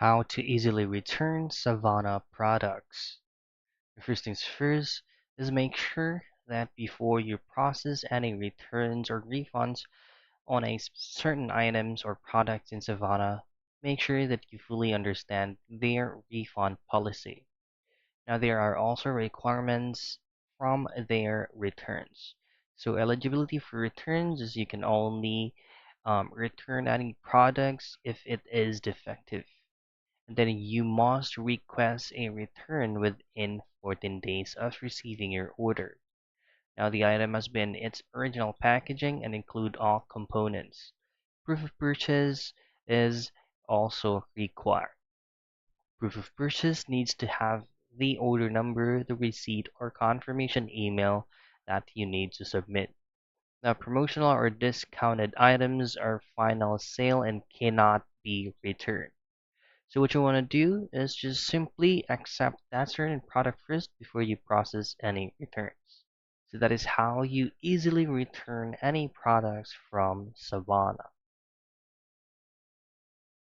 How to easily return Savana products. The first things first is make sure that before you process any returns or refunds on certain items or products in Savana, make sure that you fully understand their refund policy. Now, there are also requirements from their returns. So, eligibility for returns is you can only return any products if it is defective. And then you must request a return within 14 days of receiving your order. Now, the item must be in its original packaging and include all components. Proof of purchase is also required. Proof of purchase needs to have the order number, the receipt, or confirmation email that you need to submit. Now, promotional or discounted items are final sale and cannot be returned. So what you want to do is just simply accept that certain product first before you process any returns. So that is how you easily return any products from Savana.